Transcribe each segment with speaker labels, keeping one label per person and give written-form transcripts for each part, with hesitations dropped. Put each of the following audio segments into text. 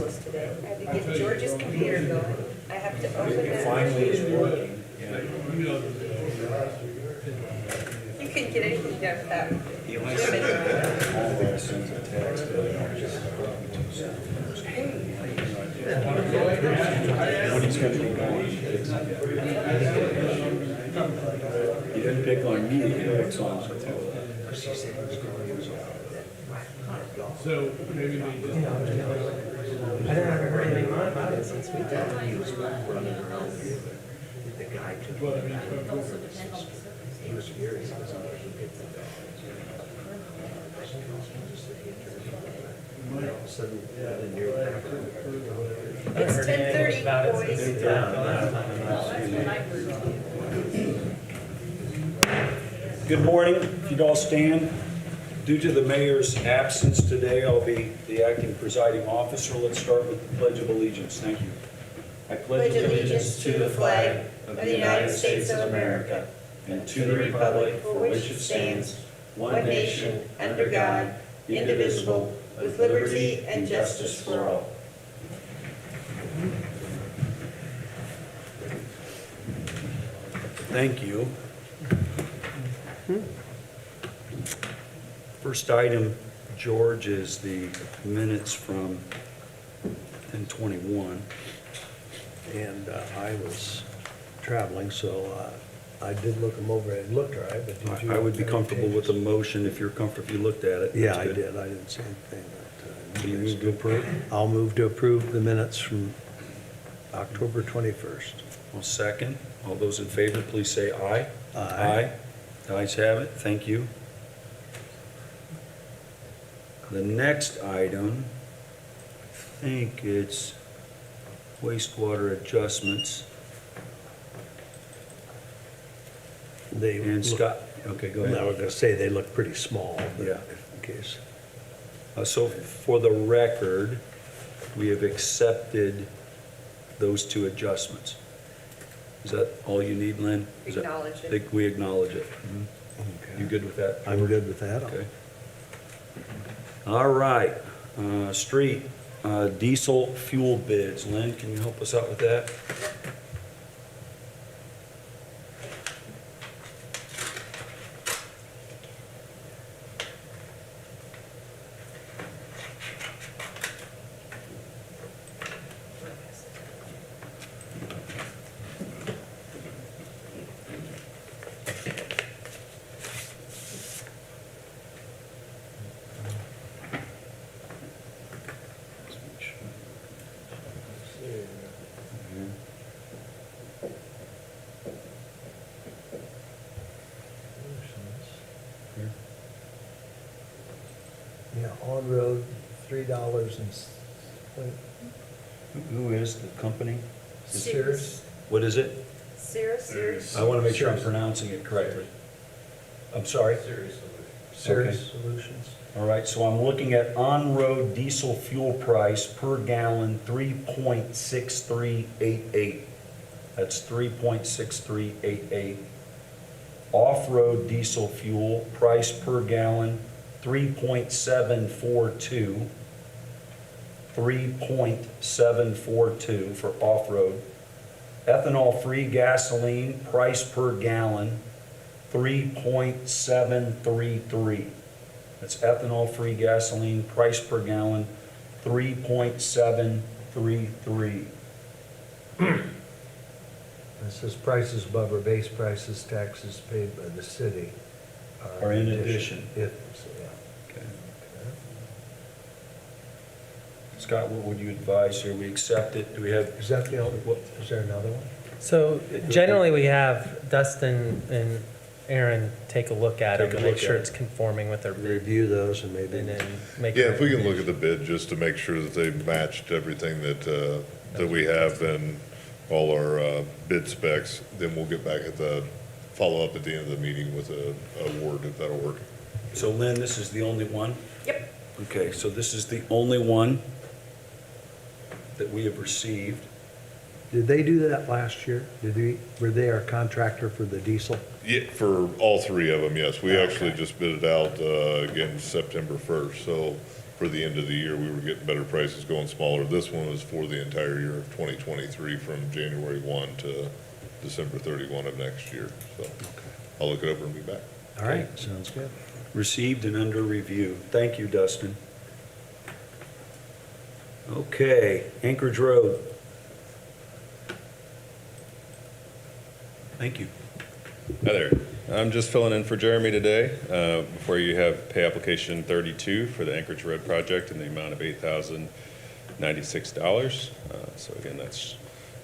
Speaker 1: useless today. I have to get George's computer going. I have to open it.
Speaker 2: Finally, it's working.
Speaker 1: You couldn't get anything done without
Speaker 2: Eli
Speaker 1: Jim
Speaker 2: sends
Speaker 1: around.
Speaker 2: a text. When he's gonna be gone. He didn't pick on me, he picks on Patel.
Speaker 3: So maybe they just.
Speaker 4: I don't ever heard anything about it since we talked.
Speaker 3: But I mean,
Speaker 1: It's 10:30, boys.
Speaker 2: Good morning, if you'd all stand. Due to the mayor's absence today, I'll be the acting presiding officer. Let's start with the Pledge of Allegiance. Thank you. I
Speaker 1: Pledge allegiance to the flag of the United States of America
Speaker 2: and to the republic
Speaker 1: for which it stands, one nation, under God, indivisible, with liberty and justice for all.
Speaker 2: Thank you. First item, George, is the minutes from 10:21.
Speaker 4: And I was traveling, so I did look them over. It looked all right, but did you?
Speaker 2: I would be
Speaker 4: have any
Speaker 2: comfortable with the
Speaker 4: changes?
Speaker 2: motion if you're comfortable, if you looked at it.
Speaker 4: Yeah,
Speaker 2: That's
Speaker 4: I
Speaker 2: good.
Speaker 4: did. I didn't see anything. But,
Speaker 2: Do you move to approve?
Speaker 4: I'll move to approve the minutes from October 21st.
Speaker 2: I'll second. All those in favor, please say aye.
Speaker 4: Aye.
Speaker 2: The ayes have it. Thank you. The next item, I think it's wastewater adjustments.
Speaker 4: They
Speaker 2: And
Speaker 4: look-
Speaker 2: Scott, okay, go
Speaker 4: I was
Speaker 2: ahead.
Speaker 4: gonna say they look pretty small, but
Speaker 2: Yeah.
Speaker 4: in case.
Speaker 2: So for the record, we have accepted those two adjustments. Is that all you need, Lynn? Is that-
Speaker 1: Acknowledge it.
Speaker 2: We acknowledge it.
Speaker 4: Okay.
Speaker 2: You good with that?
Speaker 4: I'm good with that.
Speaker 2: Okay. All right, street, diesel fuel bids. Lynn, can you help us out with that?
Speaker 4: Yeah, on road, $3 and,
Speaker 2: Who is the company?
Speaker 4: Sears?
Speaker 2: What is it?
Speaker 1: Sears?
Speaker 2: I want to make sure I'm pronouncing it correctly. I'm sorry?
Speaker 4: Sears Solutions.
Speaker 2: All right, so I'm looking at on-road diesel fuel price per gallon, 3.6388. That's 3.6388. Off-road diesel fuel price per gallon, 3.742. 3.742 for off-road. Ethanol-free gasoline price per gallon, 3.733. That's ethanol-free gasoline, price per gallon, 3.733.
Speaker 4: It says prices above or base prices, taxes paid by the city.
Speaker 2: Are in addition.
Speaker 4: If, yeah.
Speaker 2: Okay. Scott, what would you advise here? We accept it? Do we have,
Speaker 4: Is that the only, is there another one?
Speaker 5: So generally, we have Dustin and Aaron take a look at
Speaker 2: Take
Speaker 5: it
Speaker 2: a
Speaker 5: and make
Speaker 2: look
Speaker 5: sure
Speaker 2: at
Speaker 5: it's conforming with their bid,
Speaker 4: Review those and maybe.
Speaker 5: and then make.
Speaker 6: Yeah, if we can look at the bid just to make sure that they matched everything that, that we have and all our bid specs, then we'll get back at the, follow up at the end of the meeting with a award, if that'll work.
Speaker 2: so Lynn, this is the only one?
Speaker 1: Yep.
Speaker 2: Okay, so this is the only one that we have received.
Speaker 4: Did they do that last year? Were they our contractor for the diesel?
Speaker 6: Yeah, for all three of them, yes. We
Speaker 4: Okay.
Speaker 6: actually just bid it out, again, September 1st. So for the end of the year, we were getting better prices going smaller. This one was for the entire year of 2023 from January 1 to December 31 of next year. So I'll look it over and be back.
Speaker 4: All right, sounds good.
Speaker 2: Received and under review. Thank you, Dustin. Okay, Anchorage Road. Thank you.
Speaker 7: Hi there. I'm just filling in for Jeremy today. Before you have pay application 32 for the Anchorage Road project in the amount of $8,096. So again, that's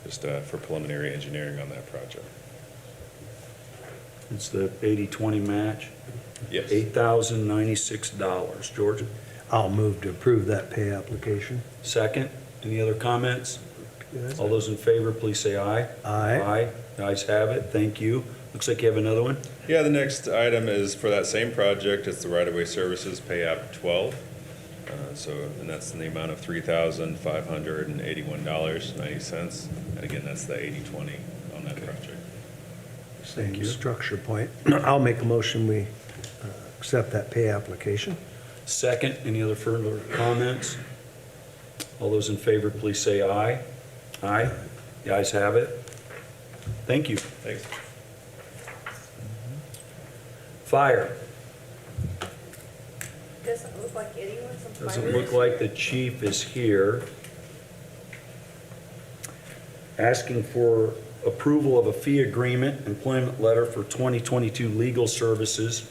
Speaker 7: just for preliminary engineering on that project.
Speaker 2: It's the 80-20 match.
Speaker 7: Yes.
Speaker 2: $8,096. Georgia?
Speaker 4: I'll move to approve that pay application.
Speaker 2: Second. Any other comments? All those in favor, please say aye.
Speaker 4: Aye.
Speaker 2: Aye. The ayes have it. Thank you. Looks like you have another one.
Speaker 7: Yeah, the next item is for that same project. It's the right-of-way services pay app 12. And that's in the amount of $3,581.90. And again, that's the 80-20 on that project.
Speaker 4: Same
Speaker 2: you.
Speaker 4: structure point. I'll make a motion, we accept that pay application.
Speaker 2: Second. Any other further comments? All those in favor, please say aye. Aye. The ayes have it. Thank you.
Speaker 7: Thanks.
Speaker 2: Fire.
Speaker 1: Doesn't look like anyone's on fire.
Speaker 2: Doesn't look like the chief is here. Asking for approval of a fee agreement, employment letter for 2022 legal services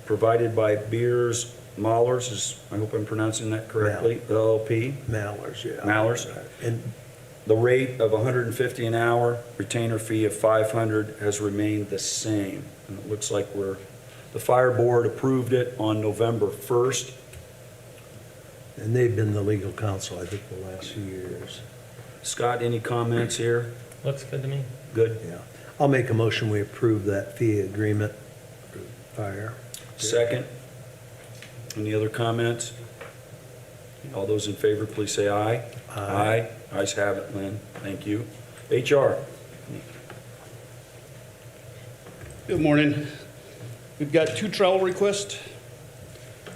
Speaker 2: provided by Beers Mahlers, I hope I'm pronouncing that correctly, LLP.
Speaker 4: Mallers, yeah.
Speaker 2: Mallers.
Speaker 4: And
Speaker 2: The rate of $150 an hour, retainer fee of $500 has remained the same. And it looks like the fire board approved it on November 1st.
Speaker 4: and they've been the legal counsel, I think, the last few years.
Speaker 2: Scott, any comments here?
Speaker 5: Looks good to me.
Speaker 2: Good.
Speaker 4: Yeah. I'll make a motion, we approve that fee agreement for fire.
Speaker 2: Second. Any other comments? All those in favor, please say aye.
Speaker 4: Aye.
Speaker 2: Ayes have it, Lynn. Thank you. HR.
Speaker 8: Good morning. We've got two travel requests.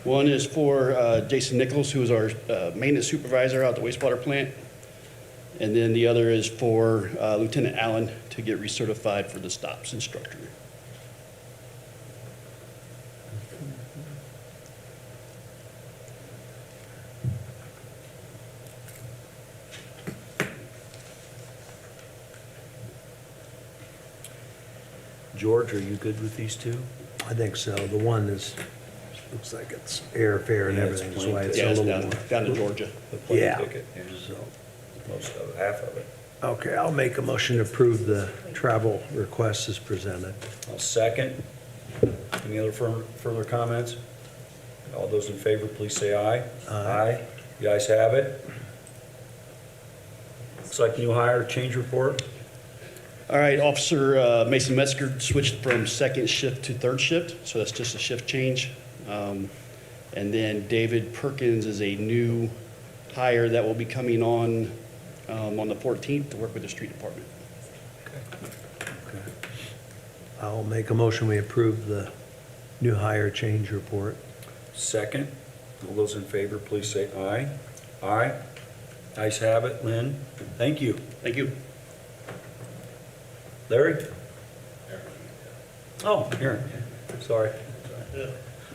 Speaker 8: One is for Jason Nichols, who is our maintenance supervisor out at the wastewater plant. And then the other is for Lieutenant Allen to get recertified for the stops instructor.
Speaker 2: George, are you good with these two?
Speaker 4: I think so. The one is, looks like it's airfare and
Speaker 2: Yeah, it's
Speaker 4: everything, so
Speaker 2: plain
Speaker 4: it's
Speaker 8: Yeah,
Speaker 4: a
Speaker 8: it's
Speaker 4: little more.
Speaker 8: down to Georgia.
Speaker 2: The plane
Speaker 4: Yeah.
Speaker 2: ticket,
Speaker 4: So,
Speaker 2: most of it, half of it.
Speaker 4: okay, I'll make a motion to approve the travel request as presented.
Speaker 2: I'll second. Any other further comments? All those in favor, please say aye.
Speaker 4: Aye.
Speaker 2: The ayes have it. Looks like new hire, change report.
Speaker 8: All right, Officer Mason Metzger switched from second shift to third shift, so that's just a shift change. And then David Perkins is a new hire that will be coming on the 14th to work with the street department.
Speaker 4: I'll make a motion, we approve the new hire change report.
Speaker 2: Second. All those in favor, please say aye. Aye. Ayes have it. Lynn, thank you.
Speaker 8: Thank you.
Speaker 2: Larry? Oh, Aaron, sorry.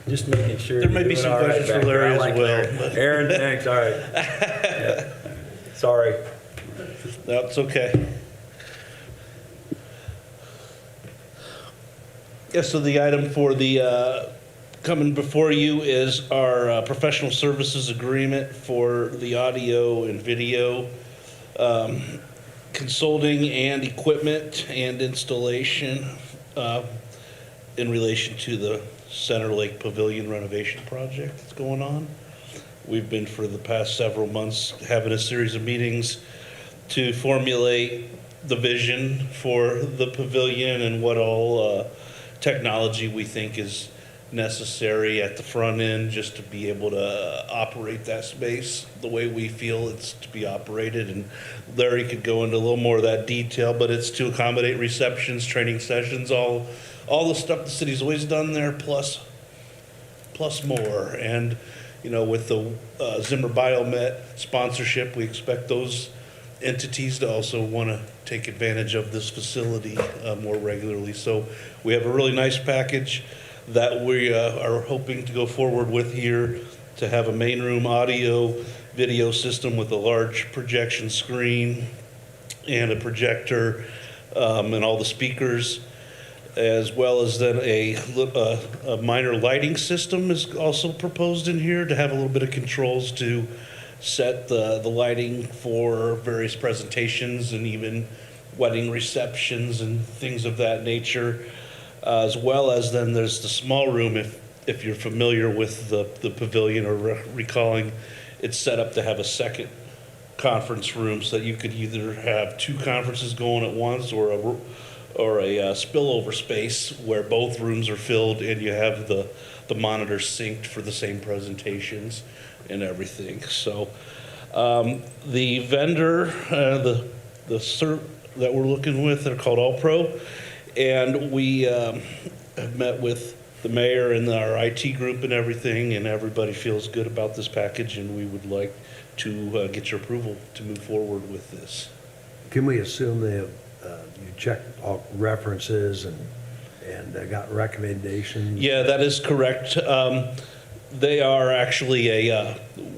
Speaker 2: Just making sure.
Speaker 3: There may
Speaker 2: you're
Speaker 3: be
Speaker 2: doing
Speaker 3: some
Speaker 2: all right
Speaker 3: questions for
Speaker 2: back there.
Speaker 3: Larry
Speaker 2: I
Speaker 3: as
Speaker 2: like
Speaker 3: well,
Speaker 2: Larry.
Speaker 3: but-
Speaker 2: Aaron, thanks, all right. Yeah. Sorry.
Speaker 3: That's okay. Yeah, so the item for the, coming before you is our professional services agreement for the audio and video consulting and equipment and installation in relation to the Center Lake Pavilion renovation project that's going on. We've been for the past several months having a series of meetings to formulate the vision for the pavilion and what all technology we think is necessary at the front end just to be able to operate that space the way we feel it's to be operated. And Larry could go into a little more of that detail, but it's to accommodate receptions, training sessions, all the stuff the city's always done there, plus more. And with the Zimmer Biomet sponsorship, we expect those entities to also want to take advantage of this facility more regularly. So we have a really nice package that we are hoping to go forward with here, to have a main room audio video system with a large projection screen and a projector and all the speakers, as well as then a minor lighting system is also proposed in here to have a little bit of controls to set the lighting for various presentations and even wedding receptions and things of that nature. As well as then there's the small room, if you're familiar with the pavilion or recalling, it's set up to have a second conference room so that you could either have two conferences going at once or a spillover space where both rooms are filled and you have the monitors synced for the same presentations and everything. So the vendor, the cert that we're looking with, they're called All Pro, and we have met with the mayor and our IT group and everything, and everybody feels good about this package, and we would like to get your approval to move forward with this.
Speaker 4: Can we assume they have, you checked all references and got recommendations?
Speaker 3: Yeah, that is correct. They are actually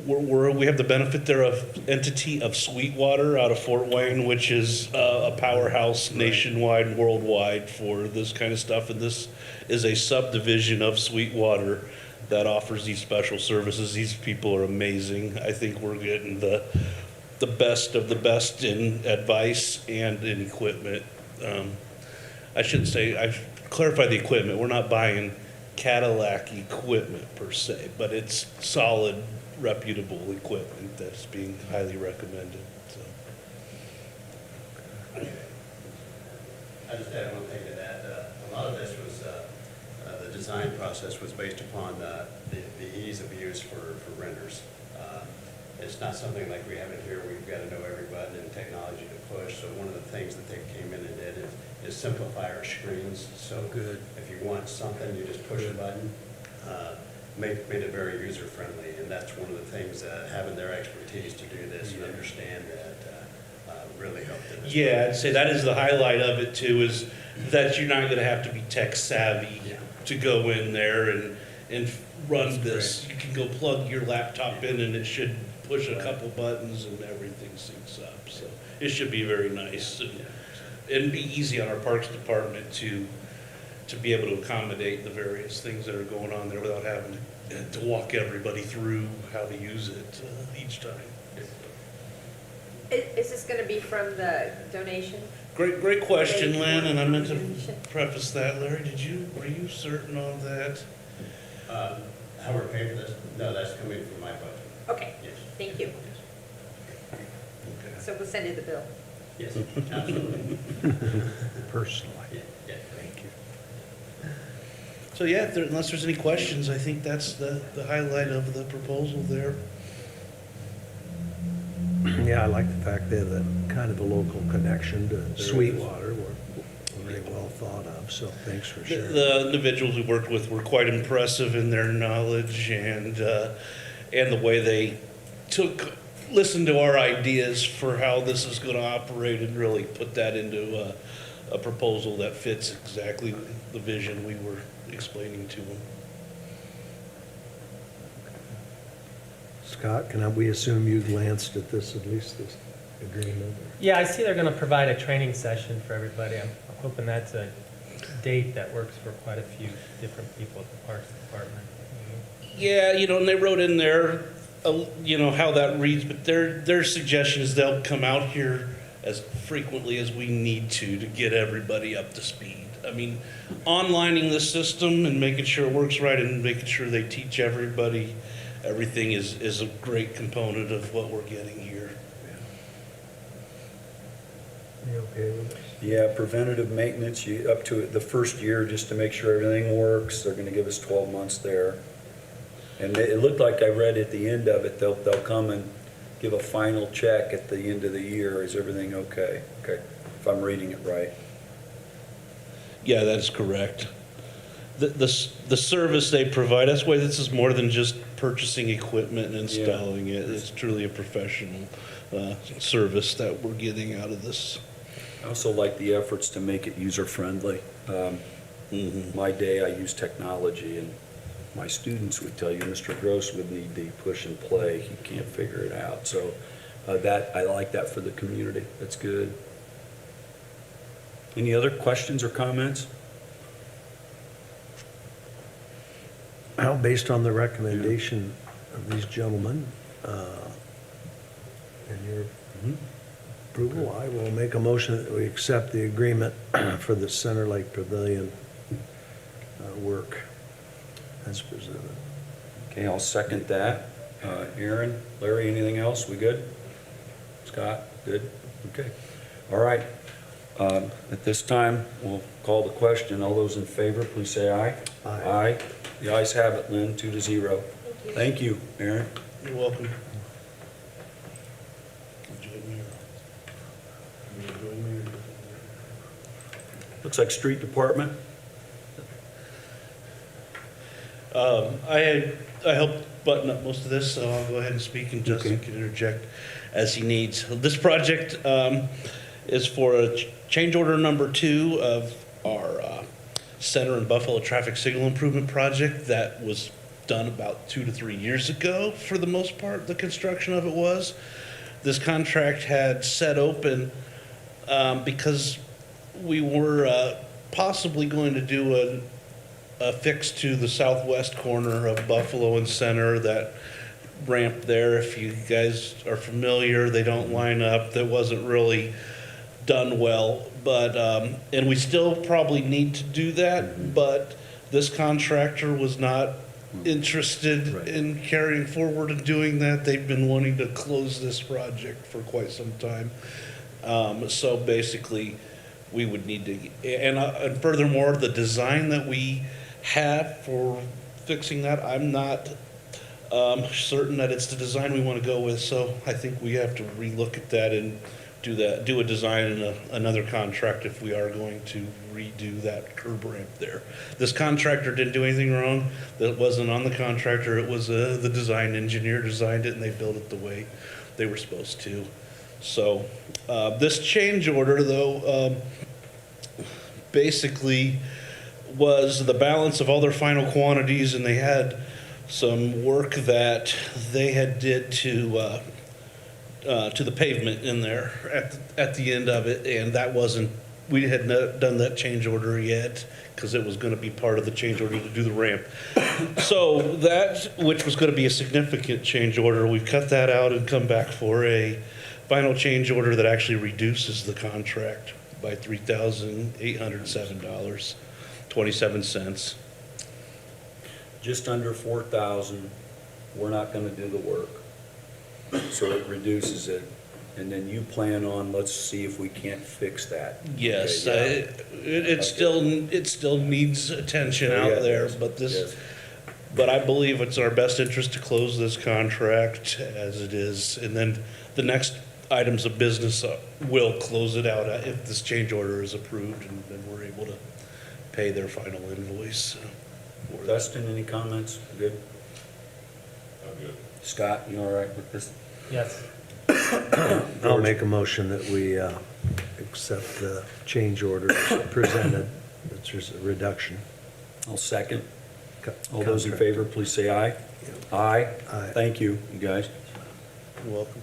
Speaker 3: we have the benefit, they're an entity of Sweetwater out of Fort Wayne, which is a powerhouse nationwide and worldwide for this kind of stuff. And this is a subdivision of Sweetwater that offers these special services. These people are amazing. I think we're getting the best of the best in advice and in equipment. I shouldn't say, I clarify the equipment. We're not buying Cadillac equipment per se, but it's solid, reputable equipment that's being highly recommended. So.
Speaker 9: I just add one thing to that. A lot of this was, the design process was based upon the ease of use for renters. It's not something like we have it here, we've got to know every button and technology to push. So one of the things that they came in and did is simplify our screens. So
Speaker 4: Good.
Speaker 9: if you want something, you just push a button. Made it very user-friendly, and that's one of the things, having their expertise to do this and understand that really helped them.
Speaker 3: Yeah, I'd say that is the highlight of it too, is that you're not going to have to be tech savvy to go in there and run this. You can go plug your laptop in and it should push a couple buttons and everything syncs up. So it should be very nice and be easy on our parks department to be able to accommodate the various things that are going on there without having to walk everybody through how to use it each time.
Speaker 1: Is this going to be from the donation?
Speaker 3: Great question, Lynn, and I meant to preface that. Larry, were you certain on that?
Speaker 9: How we're paying for this? No, that's coming from my budget.
Speaker 1: Okay,
Speaker 9: Yes.
Speaker 1: thank you. So we'll send you the bill.
Speaker 9: Yes, absolutely.
Speaker 4: Personally.
Speaker 9: Yeah.
Speaker 4: Thank you.
Speaker 3: So yeah, unless there's any questions, I think that's the highlight of the proposal there.
Speaker 4: Yeah, I like the fact they have that kind of a local connection to Sweetwater. We're very well thought of, so thanks for sharing.
Speaker 3: The individuals we worked with were quite impressive in their knowledge and the way they listened to our ideas for how this is going to operate and really put that into a proposal that fits exactly the vision we were explaining to them.
Speaker 4: Scott, can we assume you glanced at this, at least this agreement?
Speaker 5: Yeah, I see they're gonna provide a training session for everybody. I'm hoping that's a date that works for quite a few different people at the Parks Department.
Speaker 3: Yeah, and they wrote in there, how that reads, but their suggestion is they'll come out here as frequently as we need to get everybody up to speed. I mean, onlining the system and making sure it works right and making sure they teach everybody everything is a great component of what we're getting here.
Speaker 4: You okay with it?
Speaker 2: Yeah, preventative maintenance, up to the first year, just to make sure everything works. They're gonna give us 12 months there. And it looked like I read at the end of it, they'll come and give a final check at the end of the year. Is everything okay? Okay, if I'm reading it right.
Speaker 3: Yeah, that is correct. the service they provide, that's why this is more than just purchasing equipment and installing it. It's truly a professional service that we're getting out of this.
Speaker 2: I also like the efforts to make it user-friendly. My day, I use technology, and my students would tell you, Mr. Gross would need the push and play. He can't figure it out. So I like that for the community. That's good. Any other questions or comments?
Speaker 4: Well, based on the recommendation of these gentlemen, and your approval, I will make a motion that we accept the agreement for the Center Lake Pavilion work as presented.
Speaker 2: Okay, I'll second that. Aaron, Larry, anything else? We good? Scott, good? Okay. All right. At this time, we'll call the question. All those in favor, please say aye.
Speaker 4: Aye.
Speaker 2: Aye. The ayes have it, Lynn, 2-0. Thank you, Aaron.
Speaker 3: You're welcome.
Speaker 2: Looks like street department.
Speaker 3: I helped button up most of this, so I'll go ahead and speak, and Justin
Speaker 2: Okay.
Speaker 3: can interject as he needs. This project is for a change order number 2 of our Center and Buffalo Traffic Signal Improvement Project that was done about 2 to 3 years ago, for the most part, the construction of it was. This contract had set open because we were possibly going to do a fix to the southwest corner of Buffalo and Center. That ramp there, if you guys are familiar, they don't line up. That wasn't really done well, but and we still probably need to do that, but this contractor was not interested in carrying forward and doing that. They've been wanting to close this project for quite some time. So basically, we would need to, and furthermore, the design that we have for fixing that, I'm not certain that it's the design we want to go with. So I think we have to relook at that and do a design in another contract if we are going to redo that curb ramp there. This contractor didn't do anything wrong. That wasn't on the contractor. It was the design engineer designed it, and they built it the way they were supposed to. So this change order, though, basically was the balance of all their final quantities, and they had some work that they had did to the pavement in there at the end of it, and that wasn't, we had not done that change order yet because it was going to be part of the change order to do the ramp. So that, which was going to be a significant change order, we've cut that out and come back for a final change order that actually reduces the contract by $3,807.27.
Speaker 2: Just under 4,000. We're not going to do the work. So it reduces it. And then you plan on, let's see if we can't fix that.
Speaker 3: Yes,
Speaker 2: Okay,
Speaker 3: it still needs attention
Speaker 2: Yeah,
Speaker 3: out there,
Speaker 2: yes,
Speaker 3: but
Speaker 2: yes.
Speaker 3: but I believe it's in our best interest to close this contract as it is, and then the next items of business will close it out if this change order is approved, and then we're able to pay their final invoice. for that.
Speaker 2: Dustin, any comments? Good?
Speaker 6: I'm good.
Speaker 2: Scott, you all right with this?
Speaker 5: Yes.
Speaker 4: I'll make a motion that we accept the change orders presented. It's just a reduction.
Speaker 2: I'll second.
Speaker 4: Co-
Speaker 2: All those in
Speaker 4: contract.
Speaker 2: favor, please say aye. Aye.
Speaker 4: Aye.
Speaker 2: Thank you, you guys.
Speaker 3: You're welcome.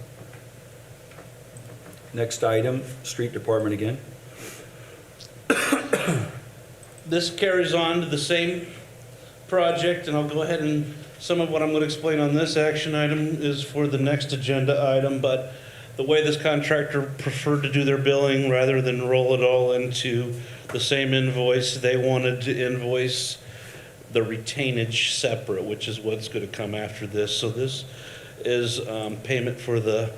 Speaker 2: Next item, street department again.
Speaker 3: This carries on to the same project, and I'll go ahead and, some of what I'm going to explain on this action item is for the next agenda item, but the way this contractor preferred to do their billing, rather than roll it all into the same invoice, they wanted to invoice the retainage separate, which is what's going to come after this. So this is payment for the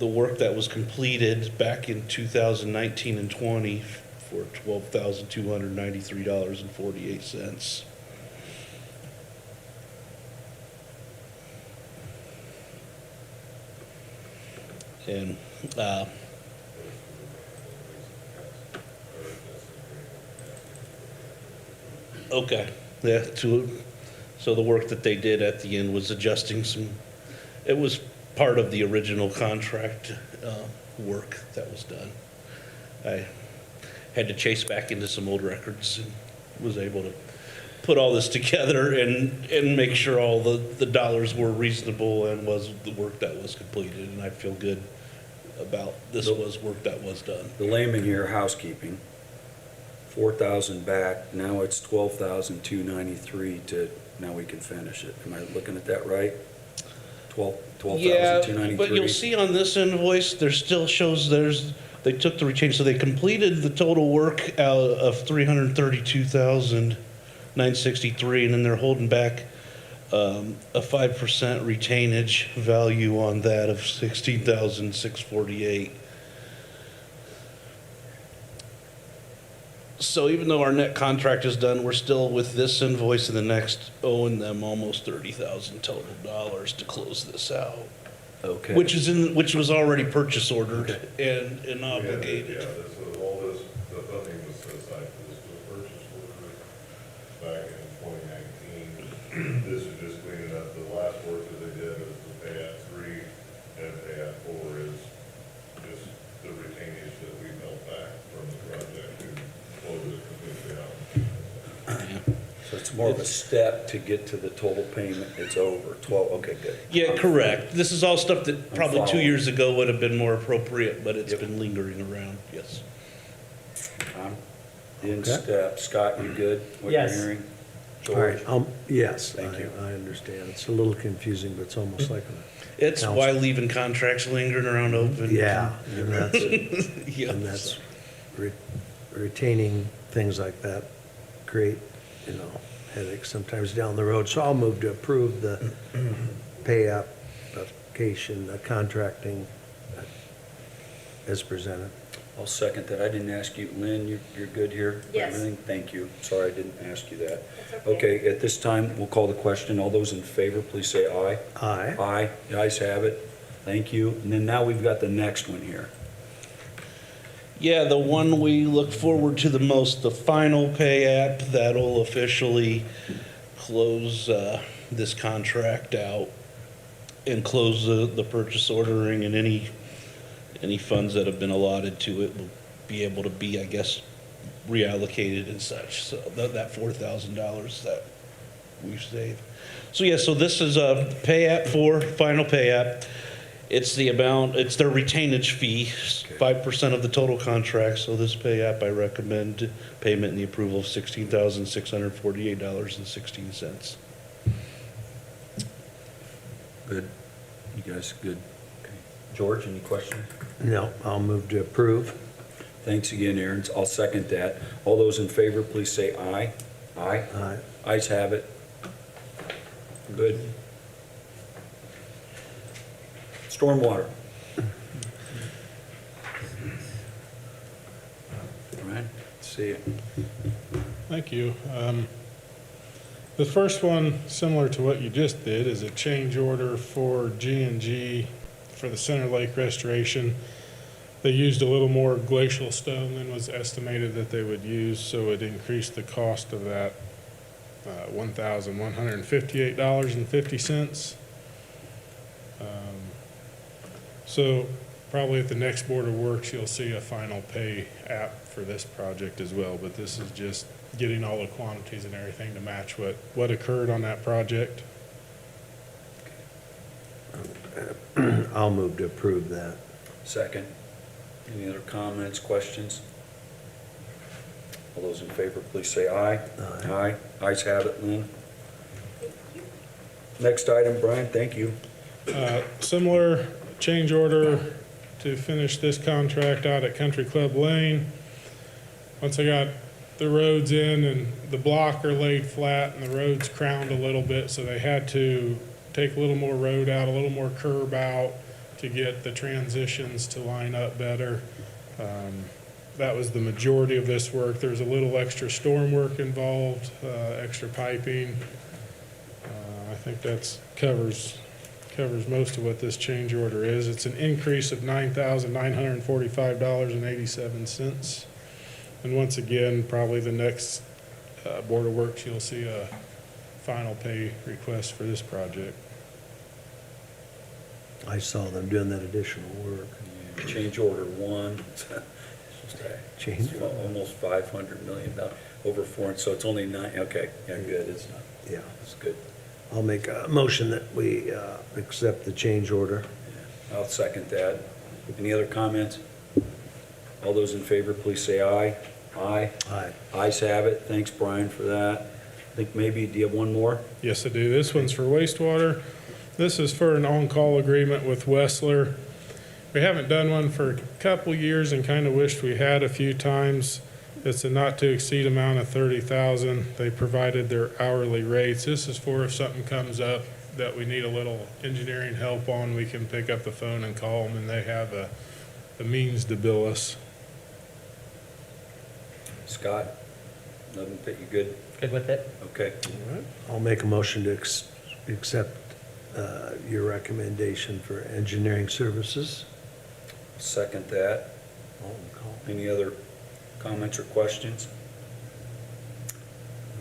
Speaker 3: work that was completed back in 2019 and 20 for $12,293.48. And Okay, yeah, so the work that they did at the end was adjusting some, it was part of the original contract work that was done. I had to chase back into some old records and was able to put all this together and make sure all the dollars were reasonable and was the work that was completed, and I feel good about this was work that was done.
Speaker 2: The layman here, housekeeping, 4,000 back, now it's 12,293 to, now we can finish it. Am I looking at that right?
Speaker 3: Yeah,
Speaker 2: 12,293?
Speaker 3: but you'll see on this invoice, there still shows they took the retainage, so they completed the total work out of 332,963, and then they're holding back a 5% retainage value on that of 16,648. So even though our net contract is done, we're still with this invoice and the next owing them almost $30,000 total dollars to close this out.
Speaker 2: Okay.
Speaker 3: Which was already purchase ordered and obligated.
Speaker 6: Yeah, this was all this, the funding was set aside for this purchase order back in 2019. This is just cleaning up the last work that they did was the pay app 3 and pay app 4 is just the retainage that we built back from the project to close it completely out.
Speaker 2: So it's more of a step to get to the total payment, it's over, 12, okay, good.
Speaker 3: Yeah, correct. This is all stuff that probably 2
Speaker 2: following.
Speaker 3: years ago would have been more appropriate, but it's been lingering around, yes.
Speaker 2: I'm in
Speaker 4: Okay.
Speaker 2: step. Scott, you good? What you're
Speaker 5: Yes.
Speaker 2: hearing?
Speaker 4: All right,
Speaker 2: George?
Speaker 4: yes,
Speaker 2: Thank you.
Speaker 4: I understand. It's a little confusing, but it's almost like,
Speaker 3: It's
Speaker 4: Counsel.
Speaker 3: why leaving contracts lingering around open.
Speaker 4: yeah, and that's,
Speaker 3: Yeah.
Speaker 4: and that's retaining things like that create, headaches sometimes down the road. So I'll move to approve the pay application, the contracting as presented.
Speaker 2: I'll second that. I didn't ask you, Lynn, you're good here? with
Speaker 1: Yes.
Speaker 2: everything? Thank you. Sorry, I didn't ask you that.
Speaker 1: That's okay.
Speaker 2: Okay, at this time, we'll call the question. All those in favor, please say aye.
Speaker 4: Aye.
Speaker 2: Aye. The ayes have it. Thank you. And then now we've got the next one here.
Speaker 3: Yeah, the one we look forward to the most, the final pay app that'll officially close this contract out and close the purchase ordering, and any funds that have been allotted to it will be able to be, I guess, reallocated and such. So that $4,000 that we've saved. So yeah, so this is a pay app for final pay app. It's the amount, it's their retainage fee, 5% of the total contract. So this pay app, I recommend payment and the approval of $16,648.16.
Speaker 2: Good. You guys good? Okay. George, any questions?
Speaker 4: No, I'll move to approve.
Speaker 2: Thanks again, Aaron. I'll second that. All those in favor, please say aye. Aye.
Speaker 4: Aye.
Speaker 2: Ayes have it. Good. Stormwater. Ryan, see you.
Speaker 10: Thank you. The first one, similar to what you just did, is a change order for G&G for the Center Lake restoration. They used a little more glacial stone than was estimated that they would use, so it increased the cost of that $1,158.50. So probably at the next Board of Works, you'll see a final pay app for this project as well, but this is just getting all the quantities and everything to match what occurred on that project.
Speaker 4: I'll move to approve that.
Speaker 2: Second. Any other comments, questions? All those in favor, please say aye.
Speaker 4: Aye.
Speaker 2: Ayes have it, Lynn. Next item, Brian, thank you.
Speaker 10: Similar change order to finish this contract out at Country Club Lane. Once I got the roads in and the block are laid flat and the road's crowned a little bit, so they had to take a little more road out, a little more curb out to get the transitions to line up better. That was the majority of this work. There's a little extra storm work involved, extra piping. I think that's covers most of what this change order is. It's an increase of $9,945.87. And once again, probably the next Board of Works, you'll see a final pay request for this project.
Speaker 4: I saw them doing that additional work.
Speaker 2: Change order one,
Speaker 4: Change,
Speaker 2: almost $500 million, over four, so it's only nine, okay, yeah, good, it's not,
Speaker 4: yeah.
Speaker 2: it's good.
Speaker 4: I'll make a motion that we accept the change order.
Speaker 2: Yeah, I'll second that. Any other comments? All those in favor, please say aye. Aye.
Speaker 4: Aye.
Speaker 2: Ayes have it. Thanks, Brian, for that. I think maybe, do you have one more?
Speaker 10: Yes, I do. This one's for wastewater. This is for an on-call agreement with Wessler. We haven't done one for a couple years and kind of wished we had a few times. It's a not-to-exceed amount of $30,000. They provided their hourly rates. This is for if something comes up that we need a little engineering help on, we can pick up the phone and call them, and they have a means to bill us.
Speaker 2: Scott? Nothing, you good?
Speaker 5: Good with it?
Speaker 2: Okay.
Speaker 4: I'll make a motion to accept your recommendation for engineering services.
Speaker 2: Second that. Any other comments or questions?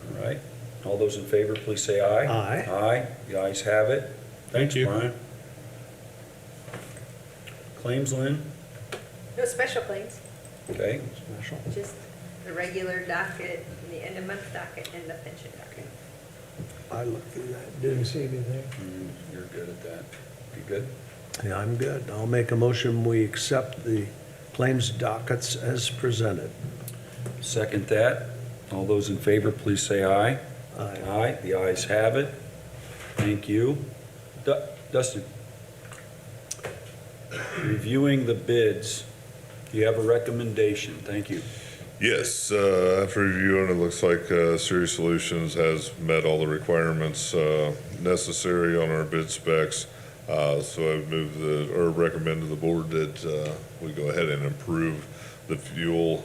Speaker 2: All right. All those in favor, please say aye.
Speaker 4: Aye.
Speaker 2: Aye. The ayes have it. Thanks,
Speaker 10: Thank you.
Speaker 2: Brian. Claims, Lynn?
Speaker 1: No special claims,
Speaker 2: Okay.
Speaker 1: just the regular docket, the end of month docket, and the pension docket.
Speaker 4: I looked through that, didn't see anything.
Speaker 2: You're good at that. You good?
Speaker 4: Yeah, I'm good. I'll make a motion, we accept the claims dockets as presented.
Speaker 2: Second that. All those in favor, please say aye.
Speaker 4: Aye.
Speaker 2: Aye. The ayes have it. Thank you. Dustin? Reviewing the bids, do you have a recommendation? Thank you.
Speaker 6: Yes, after reviewing, it looks like Sirius Solutions has met all the requirements necessary on our bid specs. So I would recommend to the board that we go ahead and approve the fuel.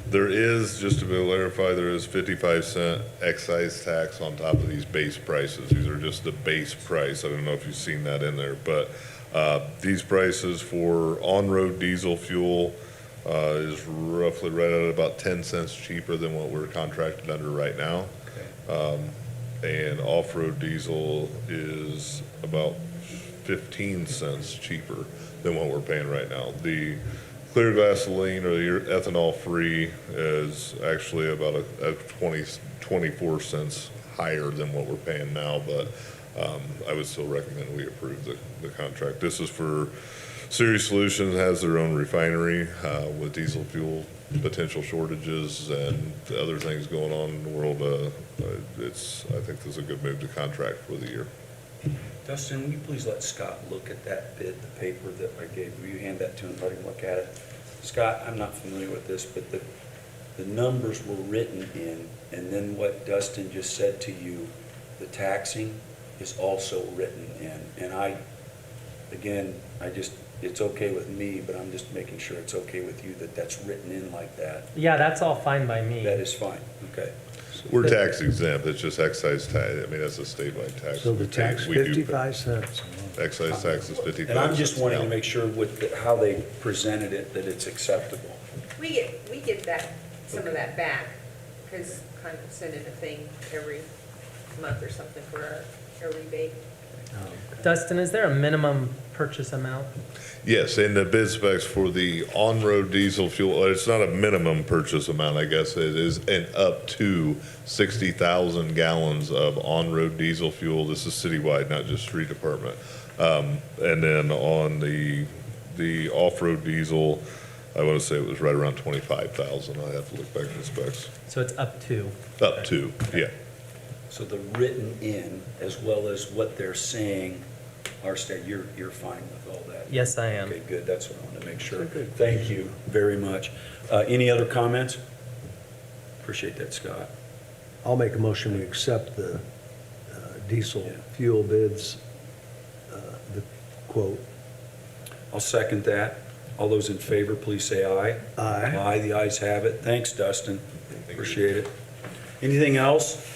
Speaker 6: There is, just to clarify, there is 55-cent excise tax on top of these base prices. These are just the base price. I don't know if you've seen that in there, but these prices for on-road diesel fuel is roughly right at about 10 cents cheaper than what we're contracted under right now. And off-road diesel is about 15 cents cheaper than what we're paying right now. The clear gasoline or the ethanol-free is actually about a 24 cents higher than what we're paying now, but I would still recommend we approve the contract. This is for Sirius Solutions, has their own refinery with diesel fuel potential shortages and other things going on in the world. I think this is a good move to contract for the year.
Speaker 2: Dustin, will you please let Scott look at that bid, the paper that I gave you? You hand that to him, let him look at it. Scott, I'm not familiar with this, but the numbers were written in, and then what Dustin just said to you, the taxing is also written in. And it's okay with me, but I'm just making sure it's okay with you that that's written in like that.
Speaker 5: Yeah, that's all fine by me.
Speaker 2: That is fine, okay.
Speaker 6: We're tax exempt, it's just excise tax. I mean, that's a statewide tax.
Speaker 4: So the tax,
Speaker 6: We do pay-
Speaker 4: 55 cents.
Speaker 6: Excise tax is 55 cents.
Speaker 2: And I'm just wanting to
Speaker 6: now.
Speaker 2: make sure with how they presented it, that it's acceptable.
Speaker 1: We get that, some of that back, because kind of send in a thing every month or something for our rebate.
Speaker 5: Dustin, is there a minimum purchase amount?
Speaker 6: Yes, and the bid specs for the on-road diesel fuel, it's not a minimum purchase amount, I guess it is, and up to 60,000 gallons of on-road diesel fuel. This is citywide, not just street department. And then on the off-road diesel, I want to say it was right around 25,000. I have to look back at the specs.
Speaker 5: So it's up to.
Speaker 6: Up to, yeah.
Speaker 2: So the written in, as well as what they're saying, you're fine with all that?
Speaker 5: Yes, I am.
Speaker 2: Okay, good, that's what I wanted to make sure. Thank you very much. Any other comments? Appreciate that, Scott.
Speaker 4: I'll make a motion, we accept the diesel fuel bids, the quote.
Speaker 2: I'll second that. All those in favor, please say aye.
Speaker 4: Aye.
Speaker 2: Aye, the ayes have it. Thanks, Dustin. Appreciate it. Anything else?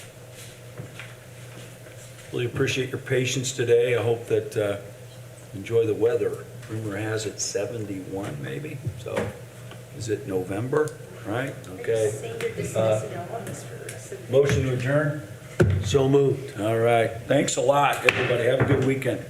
Speaker 2: Really appreciate your patience today. I hope that, enjoy the weather. Rumor has it 71 maybe, so is it November? right? Okay.
Speaker 1: Senior dismissal, y'all want this for the rest of the.
Speaker 2: Motion to adjourn?
Speaker 4: So moved.
Speaker 2: All right. Thanks a lot, everybody. Have a good weekend.